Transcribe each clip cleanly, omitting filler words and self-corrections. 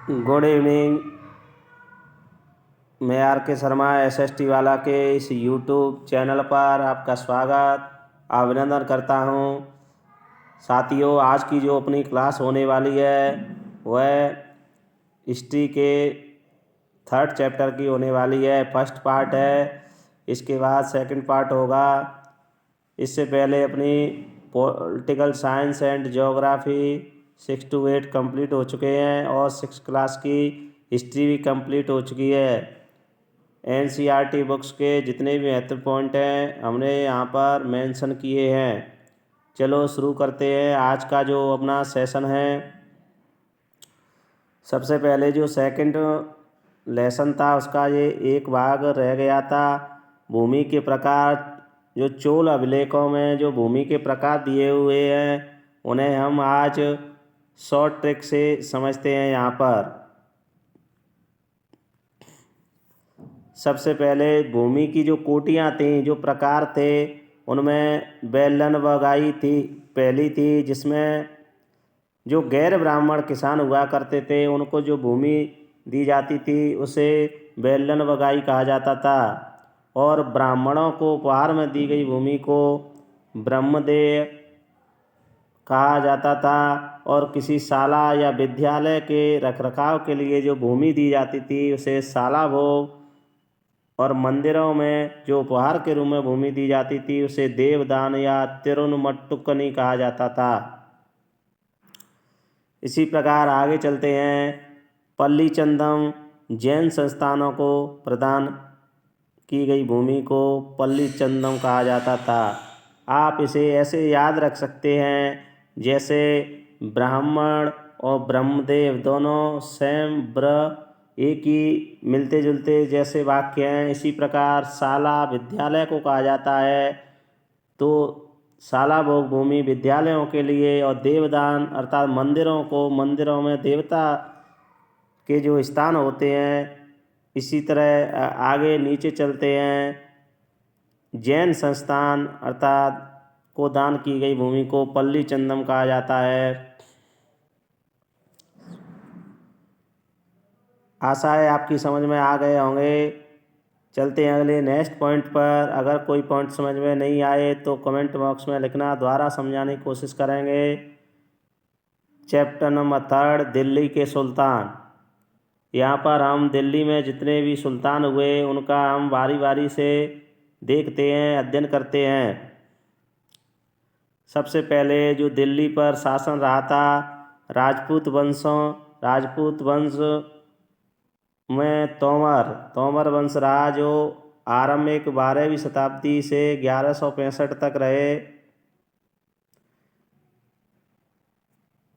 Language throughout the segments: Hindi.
Good evening. मैं आर के शर्मा एसएसटी वाला के इस यूट्यूब चैनल पर आपका स्वागत अभिनंदन करता हूं। साथियों, आज की जो अपनी क्लास होने वाली है वह हिस्ट्री के 3rd चैप्टर की होने वाली है। फर्स्ट पार्ट है, इसके बाद सेकंड पार्ट होगा। इससे पहले अपनी political science and geography 6 to 8 complete हो चुके हैं और 6 क्लास की हिस्ट्री भी कंप्लीट हो चुकी है। एनसीईआरटी बुक्स के जितने भी महत्वपूर्ण पॉइंट हैं हमने यहाँ पर मेंशन किए हैं। चलो शुरू करते हैं आज का जो अपना सेशन है। सबसे पहले जो सेकंड लेसन था उसका ये एक भाग रह गया था, भूमि के प्रकार। जो चोल अभिलेखों में जो भूमि के प्रकार दिए हुए हैं उन्हें हम आज शॉर्ट ट्रिक से समझते हैं। यहाँ पर सबसे पहले भूमि की जो कोटियाँ थीं, जो प्रकार थे, उनमें बेलन वगाई थी पहली थी, जिसमें जो गैर ब्राह्मण किसान हुआ करते थे उनको जो भूमि दी जाती थी उसे बेलन वगाई कहा जाता था। और ब्राह्मणों को उपहार में दी गई भूमि को ब्रह्मदेय कहा जाता था। और किसी शाला या विद्यालय के रखरखाव के लिए जो भूमि दी जाती थी उसे शाला भोग, और मंदिरों में जो उपहार के रूप में भूमि दी जाती थी उसे देवदान या तिरुनमट्टुकनी कहा जाता था। इसी प्रकार आगे चलते हैं। पल्ली चंदम जैन संस्थानों को प्रदान की गई भूमि को पल्ली चंदम कहा जाता था। आप इसे ऐसे याद रख सकते हैं जैसे ब्राह्मण और ब्रह्मदेव दोनों सेम एक ही मिलते जुलते जैसे वाक्य हैं। इसी प्रकार शाला विद्यालय को कहा जाता है, तो शाला भोग भूमि विद्यालयों के लिए, और देवदान अर्थात मंदिरों में देवता के जो स्थान होते हैं। इसी तरह आगे नीचे चलते हैं। जैन संस्थान अर्थात को दान की गई भूमि को पल्ली चंदम कहा जाता है। आशा है आपकी समझ में आ गए होंगे। चलते हैं अगले नेक्स्ट पॉइंट पर। अगर कोई पॉइंट समझ में नहीं आए तो कमेंट बॉक्स में लिखना, द्वारा समझाने की कोशिश करेंगे। चैप्टर नंबर 3, दिल्ली के सुल्तान। यहाँ पर हम दिल्ली में जितने भी सुल्तान हुए उनका हम बारी बारी से देखते हैं, अध्ययन करते हैं। सबसे पहले जो दिल्ली पर शासन रहा था राजपूत वंश में तोमर वंश रहा, जो आरंभिक 12वीं शताब्दी से 1165 तक रहे।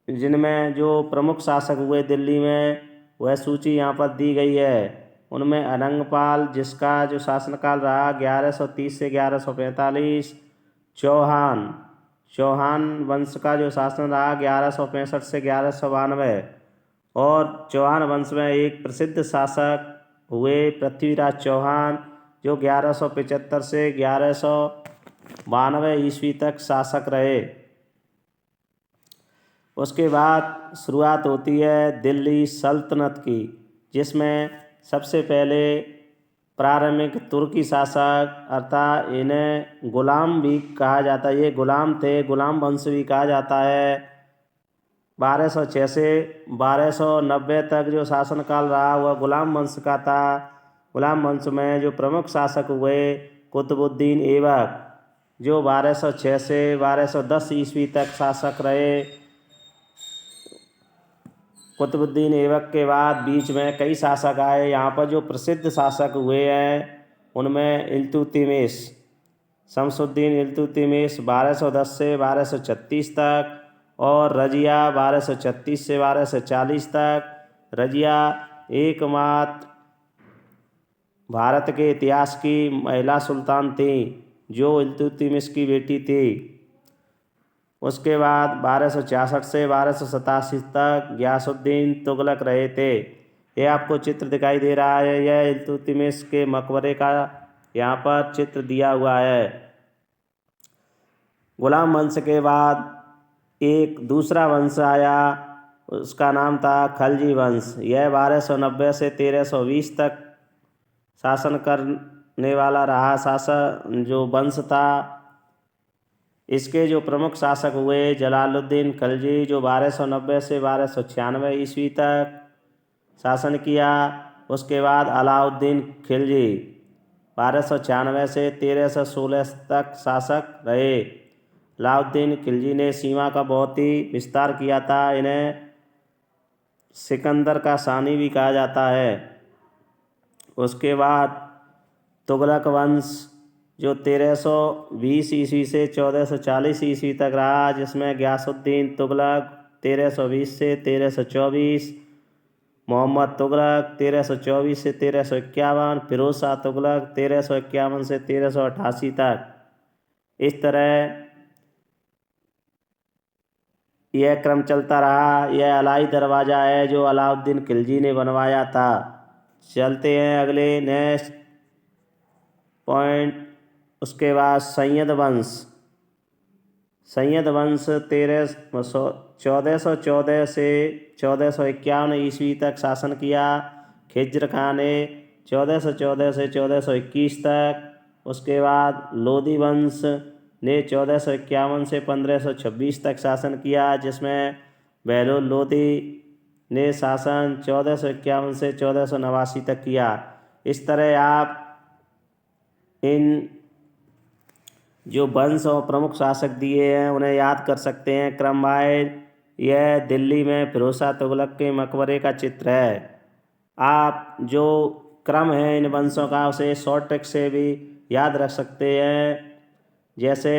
जिनमें जो प्रमुख शासक हुए दिल्ली में वह सूची यहाँ पर दी गई है। उनमें अनंगपाल, जिसका जो शासनकाल रहा 1130 से 1145। चौहान वंश का जो शासन रहा 1165 से 1192। और चौहान वंश में एक प्रसिद्ध शासक हुए पृथ्वीराज चौहान, जो 1175 से 1192 ईस्वी तक शासक रहे। उसके बाद शुरुआत होती है दिल्ली सल्तनत की, जिसमें सबसे पहले प्रारंभिक तुर्की शासक अर्थात इन्हें गुलाम भी कहा जाता है, ये गुलाम थे, गुलाम वंश भी कहा जाता है। 1206 से 1290 तक जो शासनकाल रहा वह गुलाम वंश का था। गुलाम वंश में जो प्रमुख शासक हुए कुतुबुद्दीन ऐबक, जो 1206 से 1210 ईस्वी तक शासक रहे। कुतुबुद्दीन ऐबक के बाद बीच में कई शासक आए। यहाँ पर जो प्रसिद्ध शासक हुए हैं उनमें इल्तुतमिश, शमसुद्दीन इल्तुतमिश 1210 से 1236 तक, और रजिया 1236 से 1240 तक। रजिया एकमात्र भारत के इतिहास की महिला सुल्तान थी जो इल्तुतमिश की बेटी थी। उसके बाद 1266 से 1287 तक गयासुद्दीन तुगलक रहे थे। यह आपको चित्र दिखाई दे रहा है, यह इल्तुतमिश के मकबरे का यहाँ पर चित्र दिया हुआ है। गुलाम वंश के बाद एक दूसरा वंश आया उसका नाम था खलजी वंश। यह 1290 से 1320 तक शासन करने वाला रहा शासक जो वंश था। इसके जो प्रमुख शासक हुए जलालुद्दीन खलजी, जो 1290 से 1296 ईस्वी तक शासन किया। उसके बाद अलाउद्दीन खिलजी 1296 से 1316 तक शासक रहे। अलाउद्दीन खिलजी ने सीमा का बहुत ही विस्तार किया था। इन्हें सिकंदर का सानी भी कहा जाता है। उसके बाद तुगलक वंश जो 1320 ईस्वी से 1440 ईस्वी तक रहा, जिसमें गयासुद्दीन तुगलक 1320 से 1324, मोहम्मद तुगलक 1324 से 1351, फिरोज शाह तुगलक 1351 से 1388 तक। इस तरह यह क्रम चलता रहा। यह अलाई दरवाज़ा है जो अलाउद्दीन खिलजी ने बनवाया था। चलते हैं अगले नेक्स्ट पॉइंट। उसके बाद सैयद वंश। सैयद वंश 1414 से 1451 ईस्वी तक शासन किया। खिज्र खान ने 1414 से 1421 तक। उसके बाद लोधी वंश ने 1451 से 1526 तक शासन किया, जिसमें बहलोल लोधी ने शासन 1451 से 1489 तक किया। इस तरह आप इन जो वंश और प्रमुख शासक दिए हैं उन्हें याद कर सकते हैं क्रमवार। यह दिल्ली में फिरोज शाह तुगलक के मकबरे का चित्र है। आप जो क्रम है इन वंशों का उसे शॉर्ट ट्रिक से भी याद रख सकते हैं। जैसे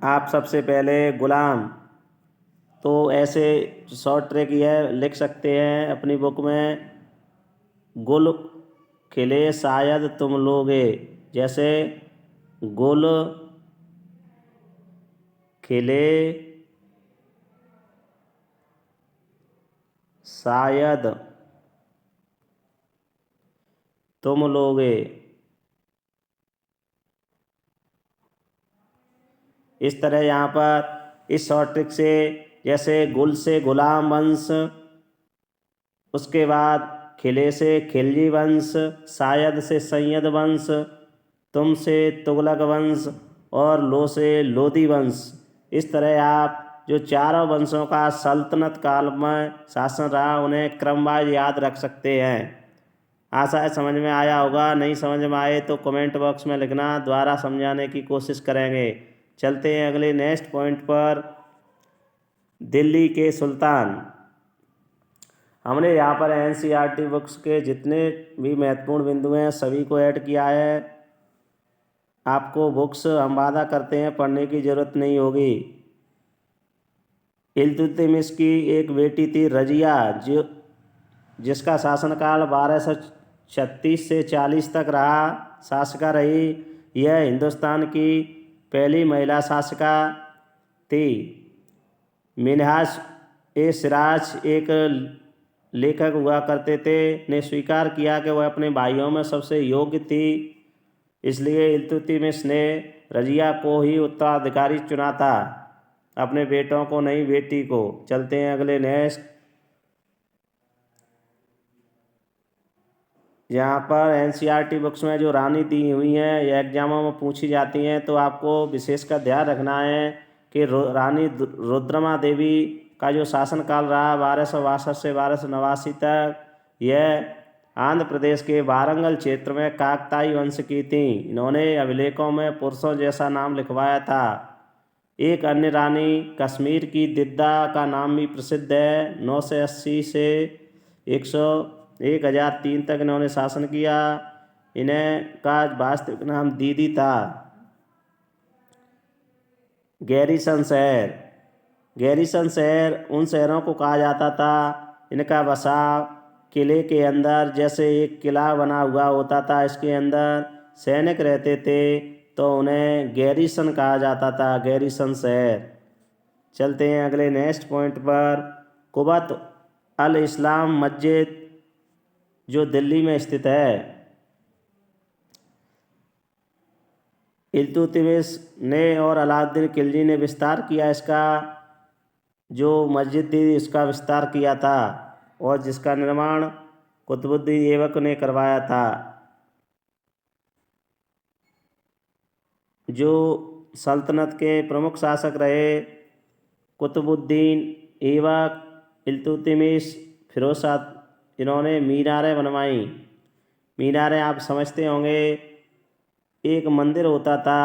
आप सबसे पहले गुलाम, तो ऐसे शॉर्ट ट्रिक यह लिख सकते हैं अपनी बुक में, गुल खिले शायद तुम लोगे। जैसे गुल खिले शायद तुम लोगे। इस तरह यहाँ पर इस शॉर्ट ट्रिक से, जैसे गुल से गुलाम वंश, उसके बाद खिले से खिलजी वंश, शायद से सैयद वंश, तुम से तुगलक वंश और लो से लोधी वंश। इस तरह आप जो चारों वंशों का सल्तनत काल में शासन रहा उन्हें क्रमवार याद रख सकते हैं। आशा है समझ में आया होगा। नहीं समझ में आए तो कमेंट बॉक्स में लिखना, दोबारा समझाने की कोशिश करेंगे। चलते हैं अगले नेक्स्ट पॉइंट पर। दिल्ली के सुल्तान। हमने यहाँ पर एनसीईआरटी बुक्स के जितने भी महत्वपूर्ण बिंदु हैं सभी को ऐड किया है। आपको बुक्स हम वादा करते हैं पढ़ने की ज़रूरत नहीं होगी। इल्तुतमिश की एक बेटी थी रजिया, जिसका शासनकाल 1236 से 40 तक रहा, शासिका रही। यह हिंदुस्तान की पहली महिला शासिका थी। मिन्हाज ए सिराज एक लेखक हुआ करते थे, ने स्वीकार किया कि वह अपने भाइयों में सबसे योग्य थी। इसलिए इल्तुतमिश ने रजिया को ही उत्तराधिकारी चुना था, अपने बेटों को नहीं, बेटी को। चलते हैं अगले नेक्स्ट। यहाँ पर एनसीईआरटी बुक्स में जो रानी दी हुई हैं यह एग्जामों में पूछी जाती हैं, तो आपको विशेष का ध्यान रखना है कि रानी रुद्रमा देवी का जो शासनकाल रहा 1262 से 1289 तक, यह आंध्र प्रदेश के वारंगल क्षेत्र में काकताई वंश की थी। इन्होंने अभिलेखों में पुरुषों जैसा नाम लिखवाया था। एक अन्य रानी कश्मीर की दिद्दा का नाम भी प्रसिद्ध है। 980 से 1003 तक इन्होंने शासन किया। इन्हें का वास्तविक नाम दीदी था। गैरीसन शहर। गैरीसन शहर उन शहरों को कहा जाता था इनका बसाव किले के अंदर, जैसे एक किला बना हुआ होता था, इसके अंदर सैनिक रहते थे, तो उन्हें गैरीसन कहा जाता था, गैरीसन शहर। चलते हैं अगले नेक्स्ट पॉइंट पर। कुबत अल इस्लाम मस्जिद जो दिल्ली में स्थित है, इल्तुतमिश ने और अलाउद्दीन खिलजी ने विस्तार किया इसका, जो मस्जिद थी इसका विस्तार किया था और जिसका निर्माण कुतुबुद्दीन ऐबक ने करवाया था। जो सल्तनत के प्रमुख शासक रहे कुतुबुद्दीन ऐबक, इल्तुतमिश, फिरोज शाह, इन्होंने मीनारें बनवाई। मीनारें आप समझते होंगे, एक मंदिर होता था,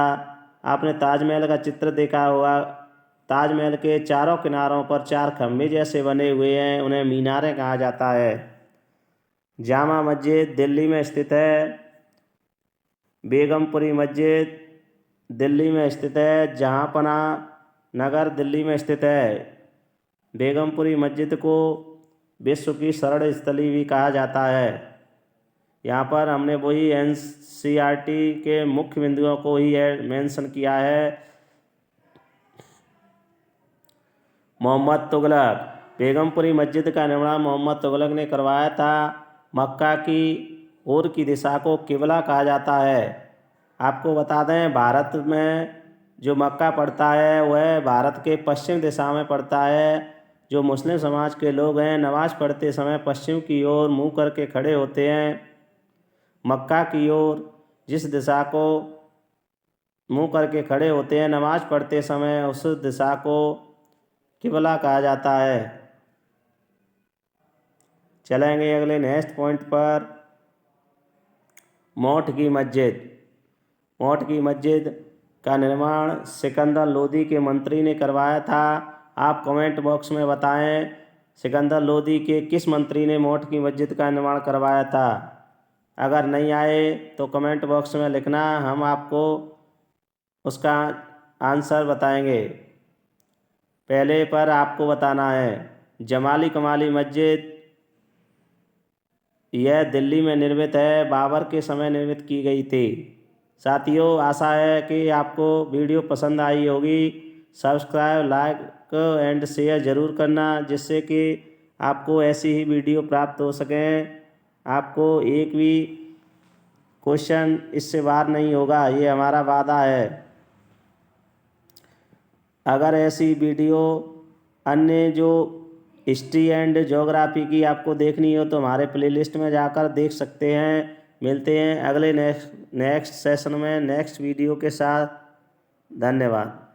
आपने ताजमहल का चित्र देखा होगा, ताजमहल के चारों किनारों पर 4 खंभे जैसे बने हुए हैं, उन्हें मीनारें कहा जाता है। जामा मस्जिद दिल्ली में स्थित है। बेगमपुरी मस्जिद दिल्ली में स्थित है। जहाँपना नगर दिल्ली में स्थित है। बेगमपुरी मस्जिद को विश्व की स्वर्ण स्थली भी कहा जाता है। यहाँ पर हमने वही NCERT के मुख्य बिंदुओं को ही मेंशन किया है। मोहम्मद तुगलक, बेगमपुरी मस्जिद का निर्माण मोहम्मद तुगलक ने करवाया था। मक्का की ओर की दिशा को किबला कहा जाता है। आपको बता दें, भारत में जो मक्का पड़ता है वह भारत के पश्चिम दिशा में पड़ता है। जो मुस्लिम समाज के लोग हैं, नमाज पढ़ते समय पश्चिम की ओर मुँह करके खड़े होते हैं। मक्का की ओर जिस दिशा को मुँह करके खड़े होते हैं नमाज पढ़ते समय, उस दिशा को किबला कहा जाता है। चलेंगे अगले नेक्स्ट पॉइंट पर। मौठ की मस्जिद। मौठ की मस्जिद का निर्माण सिकंदर लोदी के मंत्री ने करवाया था। आप कमेंट बॉक्स में बताएं, सिकंदर लोदी के किस मंत्री ने मौठ की मस्जिद का निर्माण करवाया था। अगर नहीं आए तो कमेंट बॉक्स में लिखना, हम आपको उसका आंसर बताएंगे। पहले पर आपको बताना है जमाली कमाली मस्जिद, यह दिल्ली में निर्मित है, बाबर के समय निर्मित की गई थी। साथियों, आशा है कि आपको वीडियो पसंद आई होगी। सब्सक्राइब, लाइक एंड शेयर ज़रूर करना, जिससे कि आपको ऐसी ही वीडियो प्राप्त हो सकें। आपको एक भी क्वेश्चन इससे बाहर नहीं होगा, ये हमारा वादा है। अगर ऐसी वीडियो अन्य जो हिस्ट्री एंड ज्योग्राफी की आपको देखनी हो तो हमारे प्लेलिस्ट में जाकर देख सकते हैं। मिलते हैं अगले नेक्स्ट सेशन में नेक्स्ट वीडियो के साथ। धन्यवाद।